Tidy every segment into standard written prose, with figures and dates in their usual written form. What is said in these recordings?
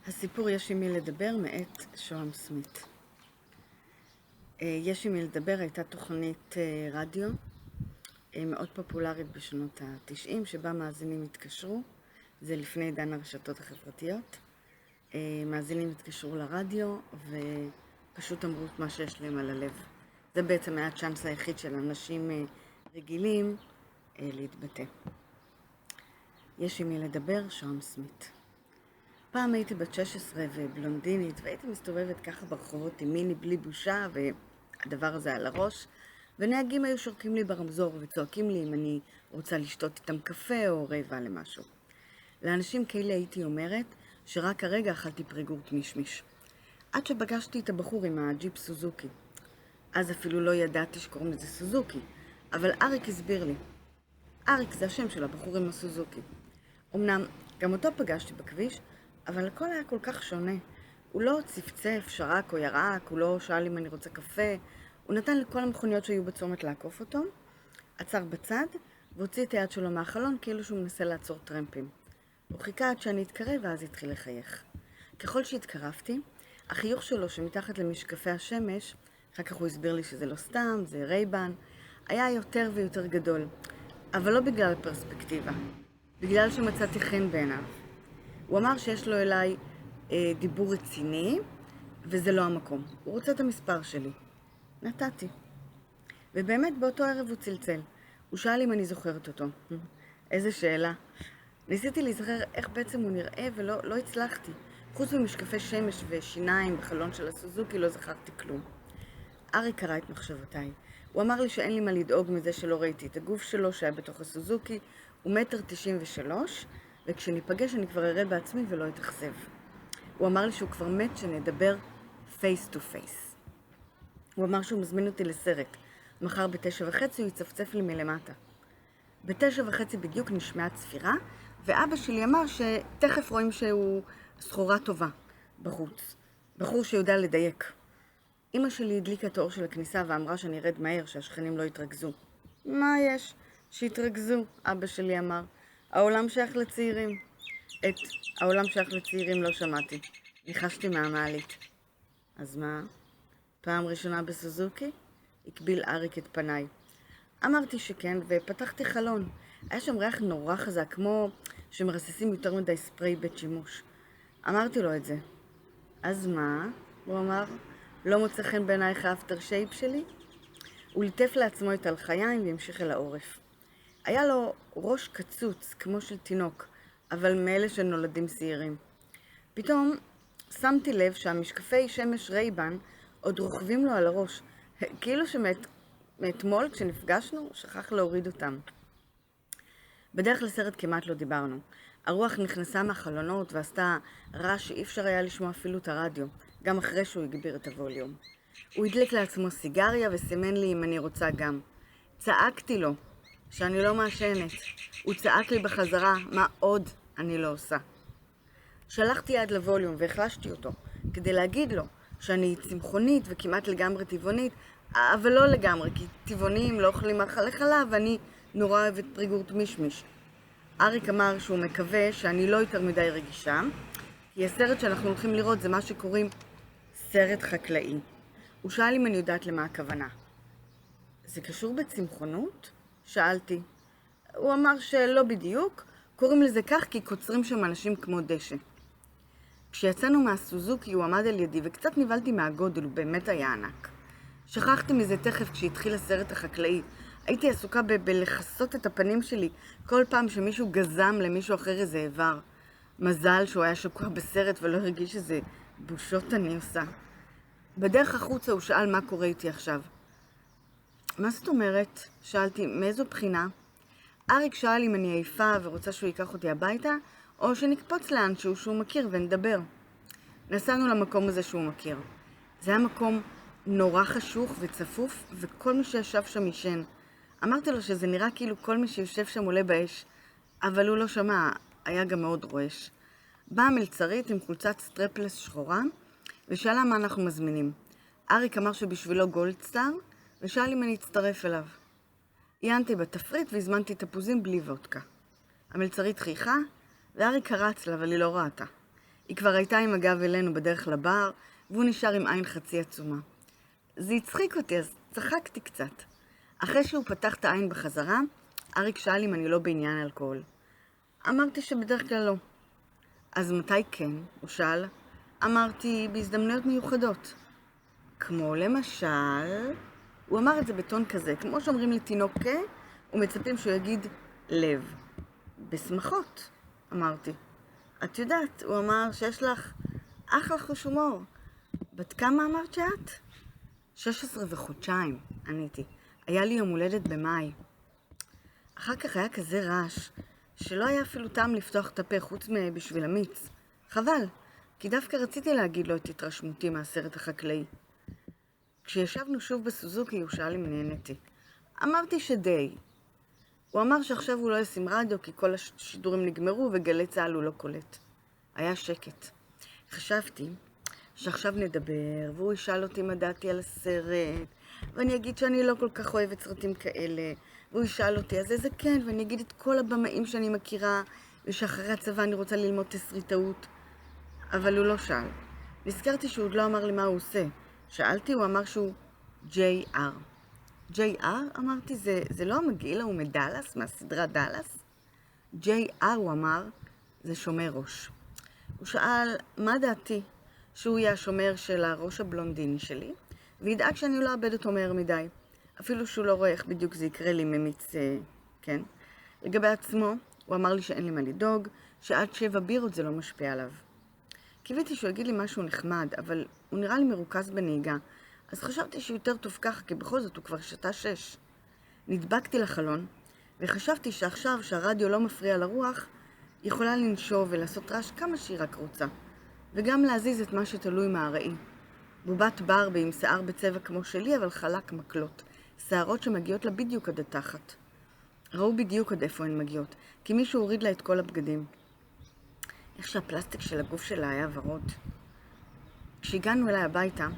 הסיפור יש עם מי לדבר מאת שוהם סמית. יש עם מי לדבר הייתה תוכנית רדיו מאוד פופולרית בשנות ה-90, שבה מאזינים התקשרו. זה לפני עידן הרשתות החברתיות. מאזינים התקשרו לרדיו ופשוט אמרו את מה שיש להם על הלב. זה בעצם היה הצ'אנס היחיד של אנשים רגילים להתבטא. יש עם מי לדבר, שוהם סמית. פעם הייתי בת 16 ובלונדינית, והייתי מסתובבת ככה ברחובות עם מיני בלי בושה, והדבר הזה על הראש, ונהגים היו שורקים לי ברמזור וצועקים לי אם אני רוצה לשתות איתם קפה או רבע למשהו. לאנשים כאלה הייתי אומרת שרק הרגע אכלתי פריגורט מישמיש. עד שפגשתי את הבחור עם הג'יפ סוזוקי. אז אפילו לא ידעתי שקוראים לזה סוזוקי, אבל אריק הסביר לי. אריק זה השם של הבחור עם הסוזוקי. אמנם גם אותו פגשתי בכביש, אבל הכל היה כל כך שונה. הוא לא צפצף, שרק או ירק, הוא לא שאל אם אני רוצה קפה. הוא נתן לכל המכוניות שהיו בצומת לעקוף אותו, עצר בצד והוציא את היד שלו מהחלון כאילו שהוא מנסה לעצור טרמפים. הוא חיכה עד שאני אתקרב ואז התחיל לחייך. ככל שהתקרבתי, החיוך שלו שמתחת למשקפי השמש, אחר כך הוא הסביר לי שזה לא סתם, זה רייבן, היה יותר ויותר גדול. אבל לא בגלל הפרספקטיבה, בגלל שמצאתי חן בעיניו. הוא אמר שיש לו אליי דיבור רציני, וזה לא המקום. הוא רוצה את המספר שלי. נתתי. ובאמת באותו ערב הוא צלצל. הוא שאל אם אני זוכרת אותו. איזה שאלה. ניסיתי להיזכר איך בעצם הוא נראה ולא הצלחתי. חוץ ממשקפי שמש ושיניים בחלון של הסוזוקי לא זכרתי כלום. אריק קרא את מחשבותיי. הוא אמר לי שאין לי מה לדאוג מזה שלא ראיתי את הגוף שלו שהיה בתוך הסוזוקי. הוא 1.93 מטר, וכשניפגש אני כבר אראה בעצמי ולא אתאכזב. הוא אמר לי שהוא כבר מת שנדבר face to face. הוא אמר שהוא מזמין אותי לסרט. מחר ב9:30 הוא יצפצף לי מלמטה. ב9:30 בדיוק נשמעה צפירה, ואבא שלי אמר שתכף רואים שהוא סחורה טובה בחוץ. בחור שיודע לדייק. אמא שלי הדליקה את האור של הכניסה ואמרה שאני ארד מהר, שהשכנים לא יתרכזו. מה יש? שיתרכזו, אבא שלי אמר. העולם שייך לצעירים. את העולם שייך לצעירים לא שמעתי. ניחשתי מהמעלית. אז מה? פעם ראשונה בסוזוקי? הקביל אריק את פניי. אמרתי שכן ופתחתי חלון. היה שם ריח נורא חזק, כמו שמרססים יותר מדי ספרי בית שימוש. אמרתי לו את זה. אז מה? הוא אמר. לא מוצא חן בעינייך האפטר שייפ שלי? הוא ליטף לעצמו את הלחיים והמשיך אל העורף. היה לו ראש קצוץ, כמו של תינוק, אבל מאלה שנולדים צעירים. פתאום שמתי לב שהמשקפי שמש רייבן עוד רוכבים לו על הראש, כאילו שמאתמול כשנפגשנו שכח להוריד אותם. בדרך לסרט כמעט לא דיברנו. הרוח נכנסה מהחלונות ועשתה רעש שאי אפשר היה לשמוע אפילו את הרדיו, גם אחרי שהוא הגביר את הווליום. הוא הדליק לעצמו סיגריה וסימן לי אם אני רוצה גם. צעקתי לו שאני לא מעשנת. הוא צעק לי בחזרה מה עוד אני לא עושה. שלחתי יד לווליום והחלשתי אותו כדי להגיד לו שאני צמחונית וכמעט לגמרי טבעונית, אבל לא לגמרי, כי טבעונים לא אוכלים מאכלי חלב ואני נורא אוהבת פריגורט מישמיש. אריק אמר שהוא מקווה שאני לא יותר מדי רגישה, כי הסרט שאנחנו הולכים לראות זה מה שקוראים סרט חקלאי. הוא שאל אם אני יודעת למה הכוונה. זה קשור בצמחונות? שאלתי. הוא אמר שלא בדיוק, קוראים לזה כך כי קוצרים שם אנשים כמו דשא. כשיצאנו מהסוזוקי הוא עמד על ידי וקצת נבלתי מהגודל, הוא באמת היה ענק. שכחתי מזה תכף כשהתחיל הסרט החקלאי. הייתי עסוקה בלחסות את הפנים שלי כל פעם שמישהו גזם למישהו אחר איזה איבר. מזל שהוא היה שקוע בסרט ולא הרגיש איזה בושות אני עושה. בדרך החוצה הוא שאל מה קורה איתי עכשיו. מה זאת אומרת? שאלתי, מאיזו בחינה? אריק שאל אם אני עייפה ורוצה שהוא ייקח אותי הביתה, או שנקפוץ לאנשהו שהוא מכיר ונדבר. נסענו למקום הזה שהוא מכיר. זה היה מקום נורא חשוך וצפוף, וכל מי שישב שם ישן. אמרתי לו שזה נראה כאילו כל מי שיושב שם עולה באש, אבל הוא לא שמע, היה גם מאוד רועש. באה מלצרית עם חולצת סטרפלס שחורה, ושאלה מה אנחנו מזמינים. אריק אמר שבשבילו גולדסטאר, ושאל אם אני אצטרף אליו. עיינתי בתפריט והזמנתי תפוזים בלי וודקה. המלצרית חייכה, ואריק קרץ לה, אבל היא לא ראתה. היא כבר הייתה עם הגב אלינו בדרך לבר, והוא נשאר עם עין חצי עצומה. זה הצחיק אותי, אז צחקתי קצת. אחרי שהוא פתח את העין בחזרה, אריק שאל אם אני לא בעניין אלכוהול. אמרתי שבדרך כלל לא. אז מתי כן? הוא שאל. אמרתי, בהזדמנויות מיוחדות. כמו למשל, הוא אמר את זה בטון כזה, כמו שאומרים לתינוק ומצפים שהוא יגיד לב. בשמחות, אמרתי. את יודעת, הוא אמר שיש לך אחלה חוש הומור. בת כמה אמרת שאת? 16 וחודשיים, עניתי. היה לי יום הולדת במאי. אחר כך היה כזה רעש, שלא היה אפילו טעם לפתוח את הפה חוץ בשביל המיץ. חבל, כי דווקא רציתי להגיד לו את התרשמותי מהסרט החקלאי. כשישבנו שוב בסוזוקי, הוא שאל אם נהניתי. אמרתי שדי. הוא אמר שעכשיו הוא לא ישים רדיו, כי כל השידורים נגמרו וגלי צהל הוא לא קולט. היה שקט. חשבתי שעכשיו נדבר, והוא ישאל אותי מה דעתי על הסרט, ואני אגיד שאני לא כל כך אוהבת סרטים כאלה, והוא ישאל אותי, אז איזה כן, ואני אגיד את כל הבמאים שאני מכירה, ושאחרי הצבא אני רוצה ללמוד תסריטאות. אבל הוא לא שאל. נזכרתי שהוא עוד לא אמר לי מה הוא עושה. שאלתי, הוא אמר שהוא JR. JR? אמרתי, זה לא המגעיל ההוא מדלס, מהסדרה דלס? JR, הוא אמר, זה שומר ראש. הוא שאל, מה דעתי? שהוא יהיה השומר של הראש הבלונדיני שלי, וידאג שאני לא אאבד אותו מהר מדי. אפילו שהוא לא רואה איך בדיוק זה יקרה לי ממיץ, כן? לגבי עצמו, הוא אמר לי שאין לי מה לדאוג, שעד 7 בירות זה לא משפיע עליו. קיוויתי שהוא יגיד לי משהו נחמד, אבל הוא נראה לי מרוכז בנהיגה, אז חשבתי שהוא יותר טוב ככה, כי בכל זאת הוא כבר שתה 6. נדבקתי לחלון, וחשבתי שעכשיו שהרדיו לא מפריע לרוח, יכולה לנשוב ולעשות רעש כמה שהיא רק רוצה, וגם להזיז את מה שתלוי מהראי. בובת ברבי עם שיער בצבע כמו שלי, אבל חלק מקלות, שערות שמגיעות לה בדיוק עד התחת. ראו בדיוק עד איפה הן מגיעות, כי מישהו הוריד לה את כל הבגדים. איך שהפלסטיק של הגוף שלה היה ורוד. כשהגענו אליי הביתה,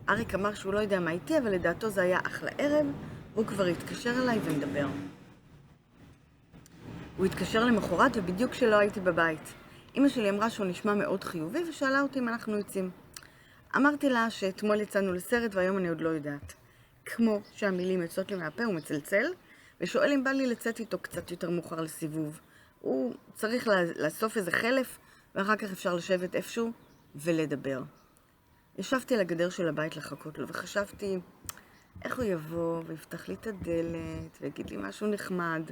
אריק אמר שהוא לא יודע מה איתי, אבל לדעתו זה היה אחלה ערב, והוא כבר התקשר אליי ונדבר. הוא התקשר למחרת ובדיוק כשלא הייתי בבית. אמא שלי אמרה שהוא נשמע מאוד חיובי ושאלה אותי אם אנחנו יוצאים. אמרתי לה שאתמול יצאנו לסרט והיום אני עוד לא יודעת. כמו שהמילים יוצאות לי מהפה, הוא מצלצל, ושואל אם בא לי לצאת איתו קצת יותר מאוחר לסיבוב. הוא צריך לאסוף איזה חלף, ואחר כך אפשר לשבת איפשהו ולדבר. ישבתי על הגדר של הבית לחכות לו, וחשבתי איך הוא יבוא ויפתח לי את הדלת, ויגיד לי משהו נחמד.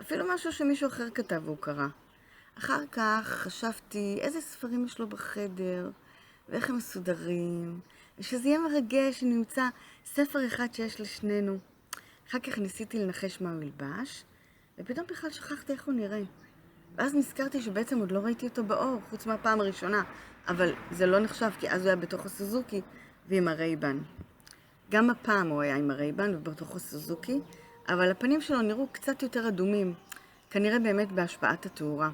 אפילו משהו שמישהו אחר כתב והוא קרא. אחר כך חשבתי איזה ספרים יש לו בחדר, ואיך הם מסודרים, ושזה יהיה מרגש שנמצא ספר אחד שיש לשנינו. אחר כך ניסיתי לנחש מה הוא ילבש, ופתאום בכלל שכחתי איך הוא נראה. ואז נזכרתי שבעצם עוד לא ראיתי אותו באור, חוץ מהפעם הראשונה, אבל זה לא נחשב, כי אז הוא היה בתוך הסוזוקי ועם הרייבן. גם הפעם הוא היה עם הרייבן ובתוך הסוזוקי, אבל הפנים שלו נראו קצת יותר אדומים, כנראה באמת בהשפעת התאורה.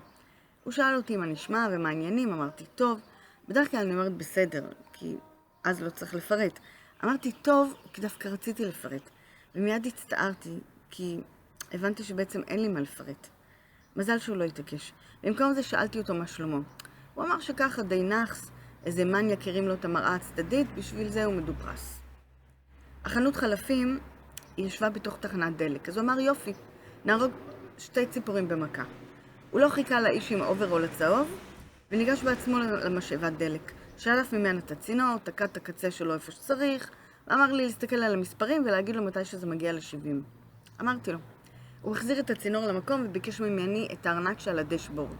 הוא שאל אותי מה נשמע ומה העניינים, אמרתי טוב, בדרך כלל אני אומרת בסדר, כי אז לא צריך לפרט. אמרתי טוב, כי דווקא רציתי לפרט, ומיד הצטערתי, כי הבנתי שבעצם אין לי מה לפרט. מזל שהוא לא התעקש. במקום זה שאלתי אותו מה שלמה. הוא אמר שככה די נחס, איזה מניאק הרים לו את המראה הצדדית, בשביל זה הוא מדופרס. החנות חלפים היא ישבה בתוך תחנת דלק, אז הוא אמר יופי, נהרוג 2 ציפורים במכה. הוא לא חיכה לאיש עם האוברול הצהוב, וניגש בעצמו למשאבת דלק. שלף ממנה את הצינור, תקע את הקצה שלו איפה שצריך, ואמר לי להסתכל על המספרים ולהגיד לו מתי שזה מגיע ל-70. אמרתי לו. הוא החזיר את הצינור למקום וביקש ממני את הארנק שעל הדשבורד.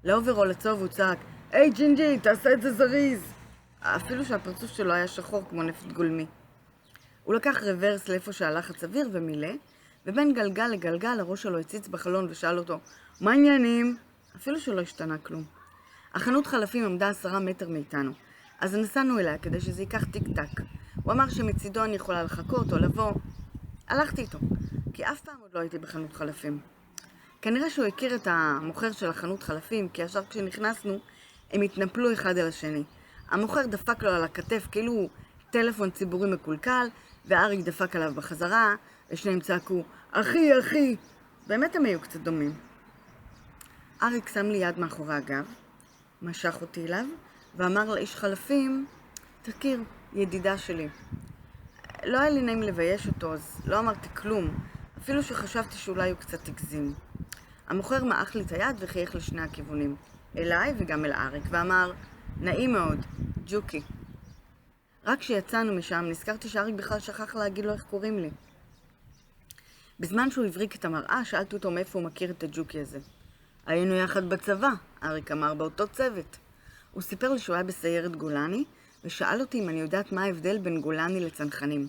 לאוברול הצהוב הוא צעק, היי ג'ינג'י, תעשה את זה זריז! אפילו שהפרצוף שלו היה שחור כמו נפט גולמי. הוא לקח רוורס לאיפה שהלחץ אוויר ומילא, ובין גלגל לגלגל הראש שלו הציץ בחלון ושאל אותו, מה עניינים? אפילו שלא השתנה כלום. החנות חלפים עמדה 10 מטר מאיתנו, אז נסענו אליה כדי שזה ייקח טיק טק. הוא אמר שמצידו אני יכולה לחכות או לבוא. הלכתי איתו, כי אף פעם עוד לא הייתי בחנות חלפים. כנראה שהוא הכיר את המוכר של החנות חלפים, כי ישר כשנכנסנו הם התנפלו אחד על השני. המוכר דפק לו על הכתף כאילו טלפון ציבורי מקולקל, ואריק דפק עליו בחזרה, ושניהם צעקו, אחי, אחי! באמת הם היו קצת דומים. אריק שם לי יד מאחורי הגב, משך אותי אליו, ואמר לאיש חלפים, תכיר, ידידה שלי. לא היה לי נעים לבייש אותו, אז לא אמרתי כלום, אפילו שחשבתי שאולי הוא קצת הגזים. המוכר מעך לי את היד וחייך לשני הכיוונים, אליי וגם אל אריק, ואמר, נעים מאוד, ג'וקי. רק כשיצאנו משם נזכרתי שאריק בכלל שכח להגיד לו איך קוראים לי. בזמן שהוא הבריק את המראה, שאלתי אותו מאיפה הוא מכיר את הג'וקי הזה. היינו יחד בצבא, אריק אמר, באותו צוות. הוא סיפר לי שהוא היה בסיירת גולני, ושאל אותי אם אני יודעת מה ההבדל בין גולני לצנחנים.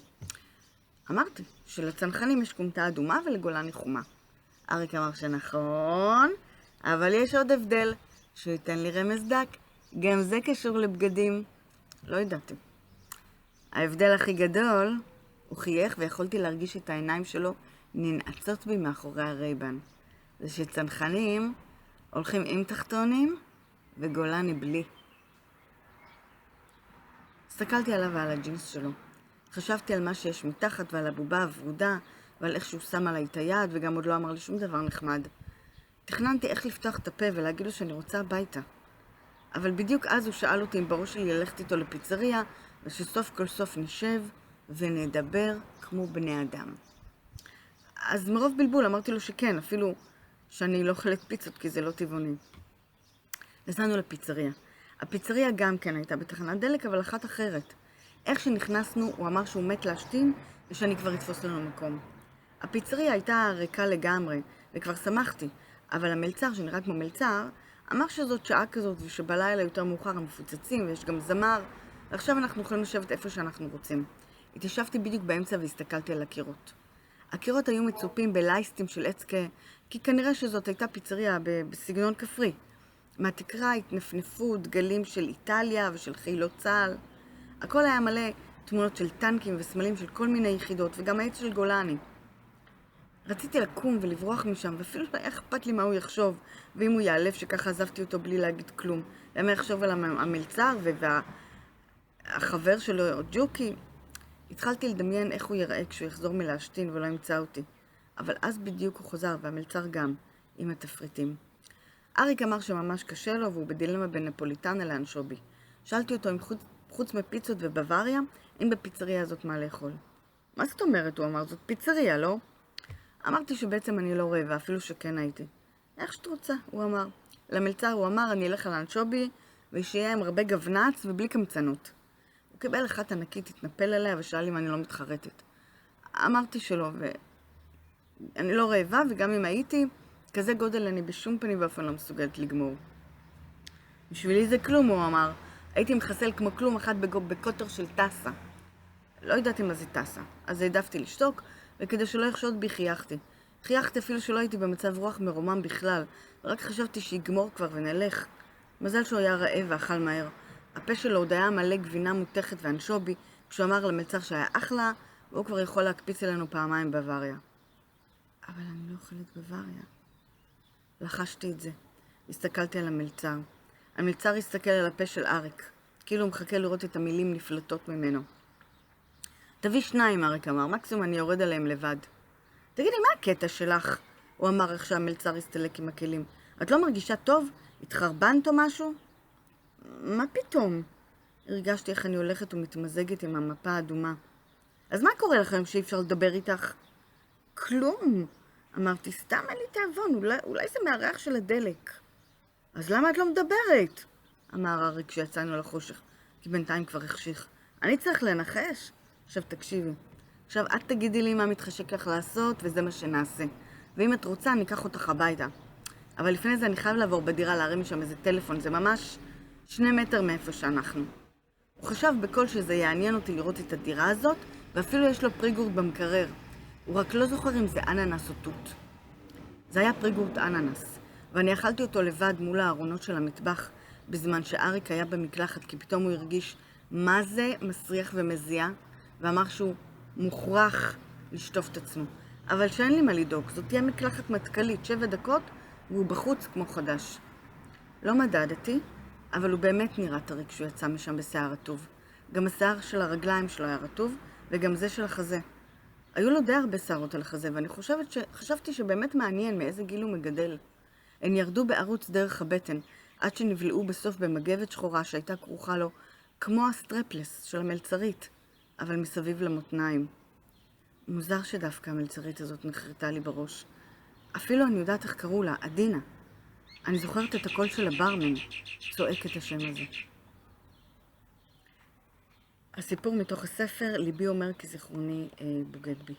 אמרתי שלצנחנים יש כומתה אדומה ולגולני חומה. אריק אמר שנכון, אבל יש עוד הבדל, שהוא ייתן לי רמז דק, גם זה קשור לבגדים. לא ידעתי. ההבדל הכי גדול, הוא חייך ויכולתי להרגיש את העיניים שלו ננעצות בי מאחורי הרייבן. זה שצנחנים הולכים עם תחתונים וגולני בלי. הסתכלתי עליו ועל הג'ינס שלו. חשבתי על מה שיש מתחת ועל הבובה הוורודה ועל איך שהוא שם עליי את היד וגם עוד לא אמר לי שום דבר נחמד. תכננתי איך לפתוח את הפה ולהגיד לו שאני רוצה הביתה. אבל בדיוק אז הוא שאל אותי אם בראש שלי ללכת איתו לפיצריה ושסוף כל סוף נשב ונדבר כמו בני אדם. אז מרוב בלבול אמרתי לו שכן, אפילו שאני לא אוכלת פיצות כי זה לא טבעוני. נסענו לפיצריה. הפיצריה גם כן הייתה בתחנת דלק, אבל אחת אחרת. איך שנכנסנו, הוא אמר שהוא מת להשתין ושאני כבר אתפוס לנו מקום. הפיצריה הייתה ריקה לגמרי, וכבר שמחתי, אבל המלצר, שנראה כמו מלצר, אמר שזאת שעה כזאת ושבלילה יותר מאוחר המפוצצים ויש גם זמר, ועכשיו אנחנו יכולים לשבת איפה שאנחנו רוצים. התיישבתי בדיוק באמצע והסתכלתי על הקירות. הקירות היו מצופים בלייסטים של עץ כי כנראה שזאת הייתה פיצריה בסגנון כפרי. מהתקרה התנפנפו דגלים של איטליה ושל חילות צה"ל. הכל היה מלא תמונות של טנקים וסמלים של כל מיני יחידות, וגם העץ של גולני. רציתי לקום ולברוח משם, ואפילו לא היה אכפת לי מה הוא יחשוב, ואם הוא יעלב שככה עזבתי אותו בלי להגיד כלום. למה יחשוב על המלצר והחבר שלו, ג'וקי? התחלתי לדמיין איך הוא יראה כשהוא יחזור מלהשתין ולא ימצא אותי. אבל אז בדיוק הוא חוזר, והמלצר גם, עם התפריטים. אריק אמר שממש קשה לו, והוא בדילמה בין נפוליטנה לאנשובי. שאלתי אותו אם חוץ מפיצות ובוואריה, אם בפיצריה הזאת מה לאכול. מה זאת אומרת? הוא אמר, זאת פיצריה, לא? אמרתי שבעצם אני לא רעבה, אפילו שכן הייתי. איך שאת רוצה, הוא אמר. למלצר הוא אמר, אני אלך על האנשובי, ושיהיה עם הרבה גבנץ ובלי קמצנות. הוא קיבל אחת ענקית, התנפל עליה ושאל אם אני לא מתחרטת. אמרתי שלא, ואני לא רעבה, וגם אם הייתי, כזה גודל אני בשום פנים ואופן לא מסוגלת לגמור. בשבילי זה כלום, הוא אמר. הייתי מחסל כמו כלום אחת בקוטר של טסה. לא ידעתי מה זה טסה, אז העדפתי לשתוק, וכדי שלא יחשוד בי חייכתי. חייכתי אפילו שלא הייתי במצב רוח מרומם בכלל, ורק חשבתי שיגמור כבר ונלך. מזל שהוא היה רעב ואכל מהר. הפה שלו עוד היה מלא גבינה מותכת ואנשובי, כשהוא אמר למלצר שהיה אחלה, והוא כבר יכול להקפיץ אלינו פעמיים בוואריה. אבל אני לא אוכלת בוואריה. לחשתי את זה. הסתכלתי על המלצר. המלצר הסתכל על הפה של אריק, כאילו הוא מחכה לראות את המילים נפלטות ממנו. תביא 2, אריק אמר, מקסימום אני יורד עליהם לבד. תגידי, מה הקטע שלך? הוא אמר איך שהמלצר הסתלק עם הכלים. את לא מרגישה טוב? התחרבנת או משהו? מה פתאום? הרגשתי איך אני הולכת ומתמזגת עם המפה האדומה. אז מה קורה לכם שאי אפשר לדבר איתך? כלום. אמרתי, סתם אין לי תאבון, אולי זה מהריח של הדלק. אז למה את לא מדברת? אמר אריק כשיצאנו לחושך, כי בינתיים כבר החשיך. אני צריך לנחש? עכשיו תקשיבי. עכשיו את תגידי לי מה מתחשק לך לעשות, וזה מה שנעשה. ואם את רוצה, אני אקח אותך הביתה. אבל לפני זה אני חייב לעבור בדירה להרים משם איזה טלפון, זה ממש 2 מטר מאיפה שאנחנו. הוא חשב בכל שזה יעניין אותי לראות את הדירה הזאת, ואפילו יש לו פריגורט במקרר. הוא רק לא זוכר אם זה אננס או תות. זה היה פריגורט אננס, ואני אכלתי אותו לבד מול הארונות של המטבח, בזמן שאריק היה במקלחת, כי פתאום הוא הרגיש מה זה מסריח ומזיע, ואמר שהוא מוכרח לשטוף את עצמו. אבל שאין לי מה לדאוג, זאת תהיה מקלחת מתקלית, 7 דקות, והוא בחוץ כמו חדש. לא מדדתי, אבל הוא באמת נראה טרי כשהוא יצא משם בשיער רטוב. גם השיער של הרגליים שלו היה רטוב, וגם זה של החזה. היו לו די הרבה שערות על החזה, ואני חשבתי שבאמת מעניין מאיזה גיל הוא מגדל. הן ירדו בערוץ דרך הבטן, עד שנבלעו בסוף במגבת שחורה שהייתה כרוכה לו כמו הסטרפלס של המלצרית, אבל מסביב למותניים. מוזר שדווקא המלצרית הזאת נחרטה לי בראש. אפילו אני יודעת איך קראו לה, עדינה. אני זוכרת את הקול של הברמן, צועק את השם הזה. הסיפור מתוך הספר, ליבי אומר כי זיכרוני בוגד בי.